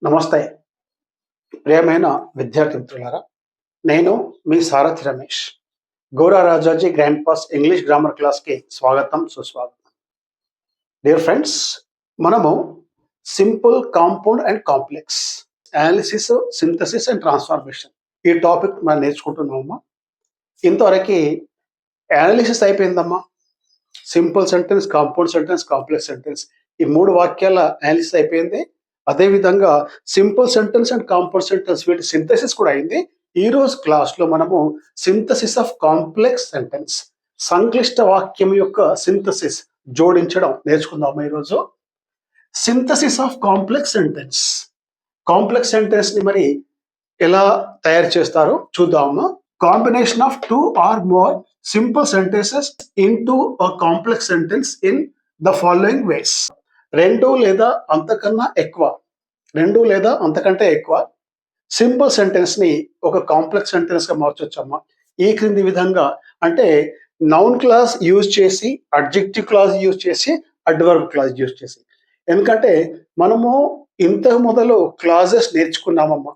నమస్తే ప్రియమైన విద్యార్థి మిత్రులారా, నేను మీ సారథి Ramesh. Gowra Rajaji grand pass English grammar క్లాస్కి స్వాగతం సుస్వాగతం. డియర్ ఫ్రెండ్స్, మనము simple, compound and complex, analysis, synthesis and transformation ఈ టాపిక్ మనం నేర్చుకుంటున్నామమ్మా. ఇంతవరకు అనాలిసిస్ అయిపోయిందమ్మా. Simple sentence, compound sentence, complex sentence ఈ మూడు వాక్యాల అనాలిసిస్ అయిపోయింది. అదేవిధంగా simple sentence and compound sentence వీటి సింథసిస్ కూడా అయింది. ఈ రోజు క్లాస్లో మనము సింథసిస్ ఆఫ్ కాంప్లెక్స్ సెంటెన్స్, సంక్లిష్ట వాక్యం యొక్క సింథసిస్ జోడించడం నేర్చుకుందాము. ఈరోజు synthesis of complex sentence, complex sentence ని మరి ఎలా తయారు చేస్తారో చూద్దాము. Combination of two or more simple sentences into a complex sentence in the following ways. రెండు లేదా అంతకంటే ఎక్కువ సింపుల్ సెంటెన్స్ ని ఒక కాంప్లెక్స్ సెంటెన్స్ గా మార్చొచ్చమ్మా. ఈ క్రింది విధంగా, అంటే నౌన్ క్లాస్ యూజ్ చేసి, అడ్జెక్టివ్ క్లాస్ యూజ్ చేసి, అడ్వర్బ్ క్లాస్ యూజ్ చేసి. ఎందుకంటే మనము ఇంతకు మొదలు క్లాజెస్ నేర్చుకున్నామమ్మా.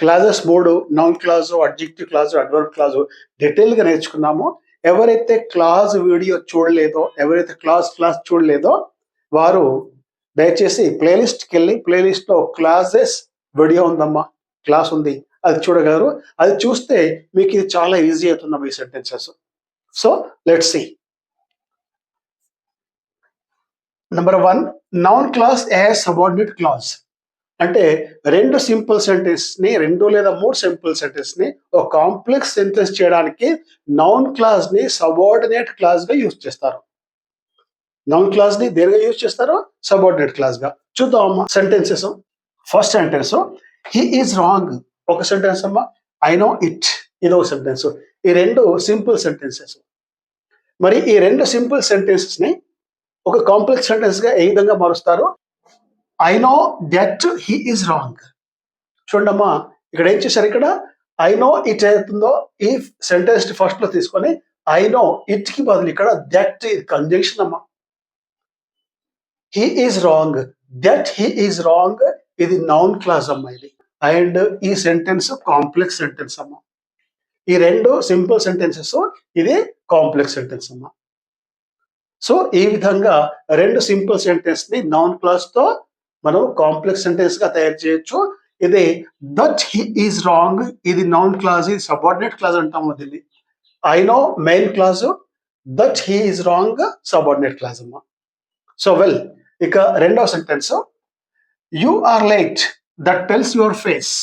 క్లాజెస్ మూడు, noun clause, adjective clause, adverb clause detail గా నేర్చుకున్నాము. ఎవరైతే క్లాజ్ వీడియో చూడలేదో, ఎవరైతే క్లాస్ చూడలేదో వారు దయచేసి ప్లేలిస్ట్కి వెళ్ళి, ప్లేలిస్ట్లో క్లాసెస్ వీడియో ఉందమ్మా, క్లాస్ ఉంది, అది చూడగలరు. అది చూస్తే మీకు ఇది చాలా ఈజీ అవుతుందమ్మా ఈ sentences. So let's see. Number 1, noun clause as subordinate clause. అంటే రెండు సింపుల్ సెంటెన్స్ ని, రెండు లేదా మూడు సింపుల్ సెంటెన్స్ ని ఒక కాంప్లెక్స్ సెంటెన్స్ చేయడానికి నౌన్ క్లాస్ ని సబార్డినేట్ క్లాస్ గా యూజ్ చేస్తారు. నౌన్ క్లాస్ ని దేనిగా యూజ్ చేస్తారో సబార్డినేట్ క్లాస్ గా. చూద్దాం అమ్మా sentences. First sentence, he is wrong ఒక సెంటెన్స్ అమ్మా. ఐ నో ఇట్ ఇది ఒక సెంటెన్స్. ఈ రెండు సింపుల్ సెంటెన్సెస్. మరి ఈ రెండు సింపుల్ సెంటెన్సెస్ ని ఒక కాంప్లెక్స్ సెంటెన్స్ గా ఏ విధంగా మారుస్తారు? I know that he is wrong. చూడమ్మా, ఇక్కడ ఏం చేశారు? ఇక్కడ ఐ నో ఇట్ అవుతుందో ఈ సెంటెన్స్ ఫస్ట్ లో తీసుకొని ఐ నో ఇట్ కి బదులు ఇక్కడ దట్ కంజంక్షన్ అమ్మా. He is wrong, that he is wrong ఇది నౌన్ క్లాస్ అమ్మా ఇది. అండ్ ఈ సెంటెన్స్ కాంప్లెక్స్ సెంటెన్స్ అమ్మా. ఈ రెండు సింపుల్ సెంటెన్సెస్, ఇది కాంప్లెక్స్ సెంటెన్స్ అమ్మా. సో ఈ విధంగా రెండు సింపుల్ సెంటెన్స్ ని నౌన్ క్లాస్ తో మనం కాంప్లెక్స్ సెంటెన్స్ గా తయారు చేయొచ్చు. ఇది దట్ హీ ఈజ్ రాంగ్ ఇది నౌన్ క్లాస్, ఇది సబార్డినేట్ క్లాస్ అంటాము దీన్ని. I know main clause, that he is wrong subordinate clause అమ్మా. సో వెల్, ఇక రెండవ sentence, you are late that tells your face.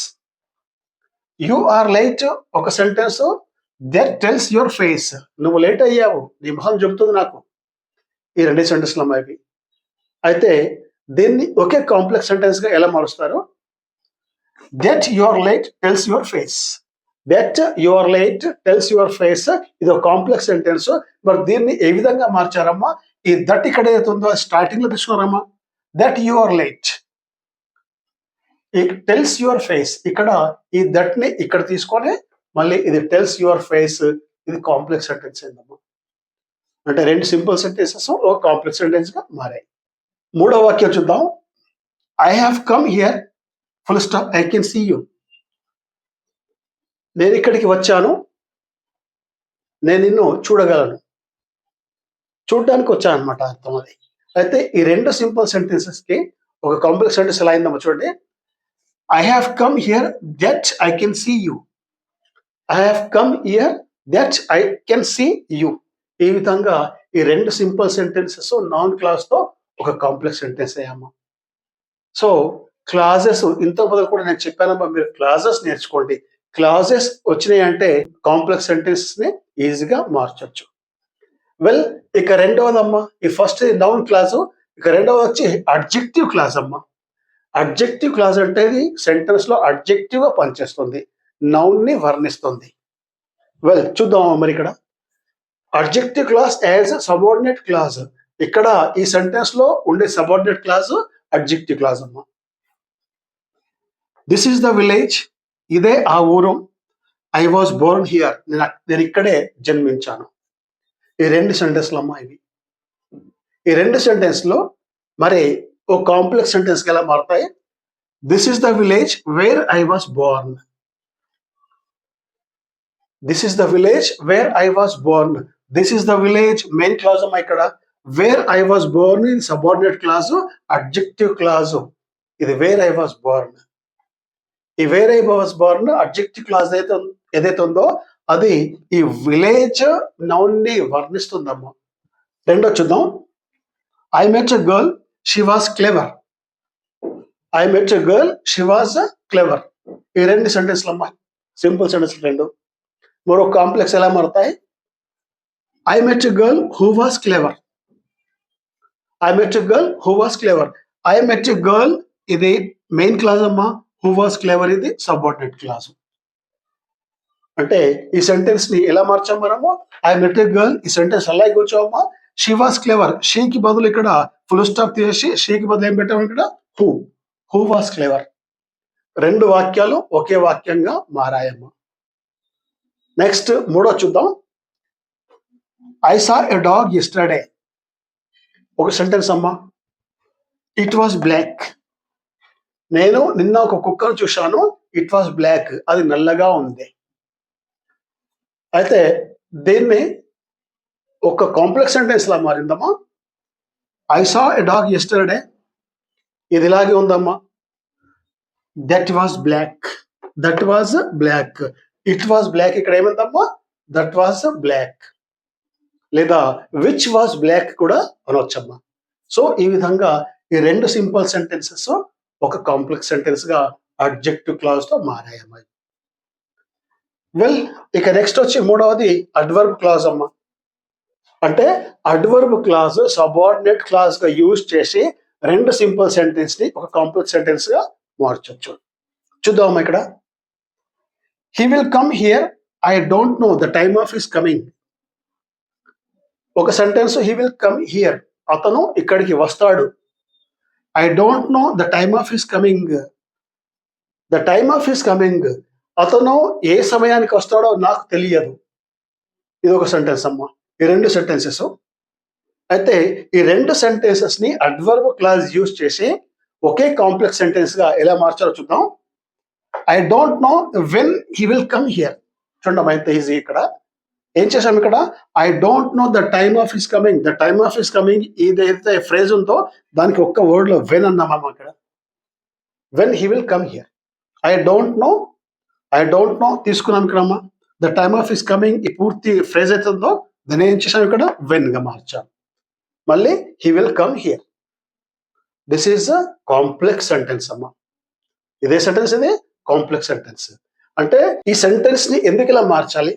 You are late ఒక sentence, that tells your face నువ్వు late అయ్యావు, నీ మొహం చెబుతుంది నాకు. ఈ రెండు సెంటెన్స్లు అమ్మాయి. అయితే దీన్ని ఒకే కాంప్లెక్స్ సెంటెన్స్ గా ఎలా మారుస్తారు? That you are late tells your face. That you are late tells your face ఇది ఒక కాంప్లెక్స్ సెంటెన్స్. మరి దీన్ని ఏ విధంగా మార్చారమ్మా? ఈ దట్ ఇక్కడ ఏదైతే ఉందో స్టార్టింగ్ లో తీసుకున్నారమ్మా. That you are late, tells your face ఇక్కడ ఈ దట్ ని ఇక్కడ తీసుకొని మళ్ళీ ఇది టెల్స్ యువర్ ఫేస్ ఇది కాంప్లెక్స్ సెంటెన్స్ అయిందమ్మా. అంటే రెండు సింపుల్ సెంటెన్సెస్ ఒక కాంప్లెక్స్ సెంటెన్స్ గా మారాయి. మూడో వాక్యం చూద్దాం. I have come here full stop I can see you. నేను ఇక్కడికి వచ్చాను, నేను నిన్ను చూడగలను. చూడడానికి వచ్చాను అనమాట అర్థం అది. అయితే ఈ రెండు సింపుల్ సెంటెన్సెస్ కి ఒక కాంప్లెక్స్ సెంటెన్స్ ఎలా అయిందమ్మా చూడండి. I have come here that I can see you. I have come here that I can see you. ఈ విధంగా ఈ రెండు సింపుల్ సెంటెన్సెస్ నాన్ క్లాస్ తో ఒక కాంప్లెక్స్ సెంటెన్స్ అయ్యామా. సో క్లాజెస్ ఇంత మొదలు కూడా నేను చెప్పానమ్మా, మీరు క్లాజెస్ నేర్చుకోండి. క్లాజెస్ వచ్చినాయి అంటే కాంప్లెక్స్ సెంటెన్సెస్ ని ఈజీగా మార్చొచ్చు. వెల్, ఇక రెండవదమ్మా, ఈ ఫస్ట్ నౌన్ క్లాసు, ఇక రెండవది వచ్చి అడ్జెక్టివ్ క్లాస్ అమ్మా. అడ్జెక్టివ్ క్లాస్ అంటే సెంటెన్స్ లో అడ్జెక్టివ్ గా పనిచేస్తుంది, నౌన్ ని వర్ణిస్తుంది. వెల్ చూద్దామా మరి ఇక్కడ adjective class as subordinate class. ఇక్కడ ఈ సెంటెన్స్ లో ఉండే సబార్డినేట్ క్లాస్ అడ్జెక్టివ్ క్లాస్ అమ్మా. దిస్ ఈస్ ద విలేజ్ ఇదే ఆ ఊరు. ఐ వాజ్ బోర్న్ హియర్ నేను ఇక్కడే జన్మించాను. ఈ రెండు సెంటెన్స్లు అమ్మా ఇవి. ఈ రెండు సెంటెన్స్ లో మరి ఓ కాంప్లెక్స్ సెంటెన్స్ కి ఎలా మారుతాయి? This is the village where I was Born. This is the village where I was Born. This is the village main clause అమ్మా ఇక్కడ. వేర్ ఐ వాస్ బోర్న్ ఇది సబార్డినేట్ క్లాజు, అడ్జెక్టివ్ క్లాజు. ఇది where I was Born. ఈ where I was Born adjective clause ఏదైతే ఉందో అది ఈ village noun ని వర్ణిస్తుందమ్మా. రెండో చూద్దాం. I met a girl she was clever. I met a girl she was clever. ఈ రెండు సెంటెన్స్లు అమ్మా, సింపుల్ సెంటెన్స్ రెండు. మరో కాంప్లెక్స్ ఎలా మారుతాయి? I met a girl who was clever. I met a girl who was clever. I met a girl ఇది main clause అమ్మా, who was clever ఇది సబార్డినేట్ క్లాజ్. అంటే ఈ సెంటెన్స్ ని ఎలా మార్చాం మనము? ఐ మెట్ ఎ గర్ల్ ఈ సెంటెన్స్ ఎలా కూర్చోమ్మా, షీ వాస్ క్లెవర్. షీకి బదులు ఇక్కడ ఫుల్ స్టాప్ తీసి షీకి బదులు ఏం పెట్టాము ఇక్కడ? Who was clever. రెండు వాక్యాలు ఒకే వాక్యంగా మారాయమ్మా. నెక్స్ట్ మూడో చూద్దాం. I saw a dog yesterday. ఒక సెంటెన్స్ అమ్మా. It was black. నేను నిన్న ఒక కుక్కను చూశాను. It was black. అది నల్లగా ఉంది. అయితే దీన్ని ఒక కాంప్లెక్స్ సెంటెన్స్ లా మారిందమ్మా. I saw a dog yesterday ఇది ఇలాగే ఉందమ్మా. That was black. That was black. It was black ఇక్కడ ఏమైందమ్మా? That was black. లేదా విచ్ వాజ్ బ్లాక్ కూడా అనొచ్చమ్మా. సో ఈ విధంగా ఈ రెండు సింపుల్ సెంటెన్సెస్ ఒక కాంప్లెక్స్ సెంటెన్స్ గా అడ్జెక్టివ్ క్లాజ్ తో మారాయమ్మా. వెల్, ఇక నెక్స్ట్ వచ్చి మూడవది అడ్వర్బ్ క్లాజ్ అమ్మా. అంటే అడ్వర్బ్ క్లాజ్ సబార్డినేట్ క్లాజ్ గా యూజ్ చేసి రెండు సింపుల్ సెంటెన్స్ ని ఒక కాంప్లెక్స్ సెంటెన్స్ గా మార్చొచ్చు. చూద్దామా ఇక్కడ. He will come here I don't know the time of his coming. ఒక sentence he will come here అతను ఇక్కడికి వస్తాడు. I don't know the time of his coming. The time of his coming అతను ఏ సమయానికి వస్తాడో నాకు తెలియదు. ఇది ఒక సెంటెన్స్ అమ్మా. ఈ రెండు సెంటెన్సెస్. అయితే ఈ రెండు సెంటెన్సెస్ ని అడ్వర్బ్ క్లాజ్ యూజ్ చేసి ఒకే కాంప్లెక్స్ సెంటెన్స్ గా ఎలా మార్చాలో చూద్దాం. I don't know when he will come here. చూడండి ఎంత ఈజీ. ఇక్కడ ఏం చేసాం? ఇక్కడ I don't know the time of his coming. The time of his coming ఏదైతే ఫ్రేజ్ ఉందో దానికి ఒక్క వర్డ్ లో వెన్ అన్నామమ్మా. ఇక్కడ when he will come here. I don't know తీసుకున్నాం ఇక్కడమ్మా. The time of his coming ఈ పూర్తి ఫ్రేజ్ అయితే ఉందో దాన్ని ఏం చేసాం? ఇక్కడ వెన్ గా మార్చాం. మళ్ళీ he will come here. This is a complex sentence అమ్మా. ఇదే సెంటెన్స్, ఇది కాంప్లెక్స్ సెంటెన్స్. అంటే ఈ సెంటెన్స్ ని ఎందుకు ఇలా మార్చాలి?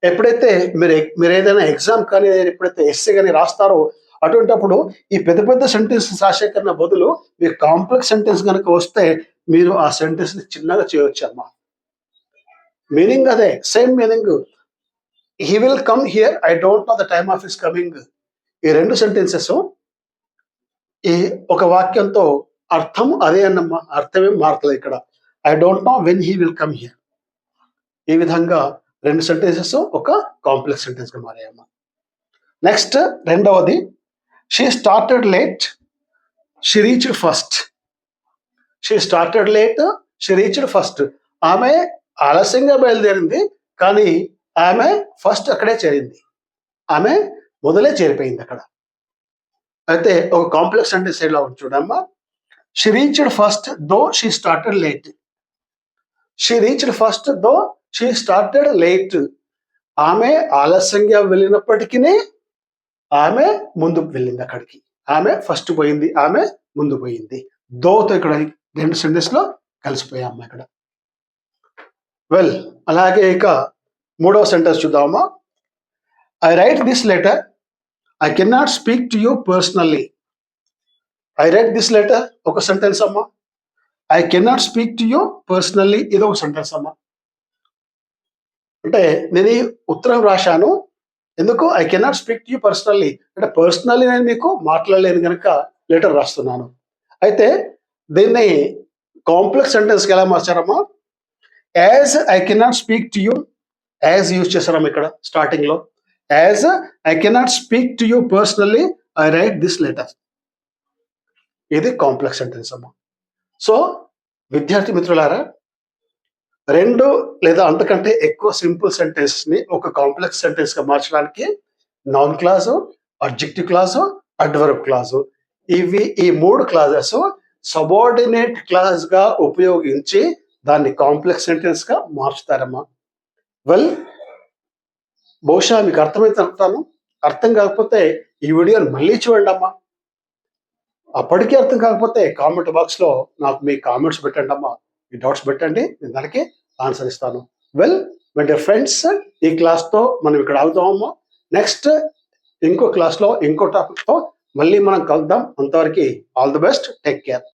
ఎప్పుడైతే మీరు ఏదైనా ఎగ్జామ్ కానీ ఎప్పుడైతే ఎస్సే కానీ రాస్తారో అటువంటిప్పుడు ఈ పెద్ద పెద్ద సెంటెన్స్ రాసే కన్నా బదులు మీకు కాంప్లెక్స్ సెంటెన్స్ కనుక వస్తే మీరు ఆ సెంటెన్స్ ని చిన్నగా చేయవచ్చు అమ్మా. మీనింగ్ అదే, same meaning. He will come here I don't know the time of his coming. ఈ రెండు సెంటెన్సెస్ ఈ ఒక వాక్యంతో అర్థం అదే అన్నమ్మా. అర్థమే మారుతుంది ఇక్కడ. I don't know when he will come here. ఈ విధంగా రెండు సెంటెన్సెస్ ఒక కాంప్లెక్స్ సెంటెన్స్ గా మారాయమ్మా. నెక్స్ట్ రెండవది. She started late she reached first. She started late she reached first. ఆమె ఆలస్యంగా బయలుదేరింది కానీ ఆమె ఫస్ట్ అక్కడే చేరింది. ఆమె మొదలే చేరిపోయింది అక్కడ. అయితే ఒక కాంప్లెక్స్ సెంటెన్స్ ఎలా ఉంది చూడమ్మా. She reached first though she started late. She reached first though she started late. ఆమె ఆలస్యంగా వెళ్ళినప్పటికీ ఆమె ముందుకు వెళ్ళింది అక్కడికి. ఆమె ఫస్ట్ పోయింది, ఆమె ముందు పోయింది. దోతో ఇక్కడ రెండు సెంటెన్స్ లో కలిసిపోయామ్మా ఇక్కడ. వెల్, అలాగే ఇక మూడవ సెంటెన్స్ చూద్దామా. I write this letter I can not speak to you personally. I write this letter ఒక సెంటెన్స్ అమ్మా. I can not speak to you personally ఇది ఒక సెంటెన్స్ అమ్మా. అంటే నేను ఈ ఉత్తరం రాశాను, ఎందుకు? I can not speak to you personally. అంటే పర్సనల్లీ నేను మీకు మాట్లాడలేను కనుక లెటర్ రాస్తున్నాను. అయితే దీన్ని కాంప్లెక్స్ సెంటెన్స్కి ఎలా మార్చారమ్మా. As I can not speak to you, as use చేశారమ్మా ఇక్కడ స్టార్టింగ్ లో. As I can not speak to you personally I write this letter. ఇది కాంప్లెక్స్ సెంటెన్స్ అమ్మా. సో విద్యార్థి మిత్రులారా, 2 లేదా అంతకంటే ఎక్కువ సింపుల్ సెంటెన్స్‌ని ఒక కాంప్లెక్స్ సెంటెన్స్‌గా మార్చడానికి noun clause, adjective clause, adverb clause ఈ 3 క్లాజెస్ సబార్డినేట్ క్లాజ్‌గా ఉపయోగించి దాన్ని కాంప్లెక్స్ సెంటెన్స్‌గా మార్చుతారమ్మా. వెల్, బహుశా మీకు అర్థమైంది అనుకుంటాను. అర్థం కాకపోతే ఈ వీడియోని మళ్ళీ చూడండమ్మా. అప్పటికీ అర్థం కాకపోతే కామెంట్ బాక్స్‌లో నాకు మీ కామెంట్స్ పెట్టండమ్మా. మీ డౌట్స్ పెట్టండి. నేను దానికి ఆన్సర్ ఇస్తాను. వెల్, మై డియర్ ఫ్రెండ్స్, ఈ క్లాస్‌తో మనం ఇక్కడ ఆగుతామమ్మా. నెక్స్ట్ ఇంకో క్లాస్‌లో ఇంకో టాపిక్‌తో మళ్ళీ మనం కలుద్దాం. అంతవరకు all the best. Take care.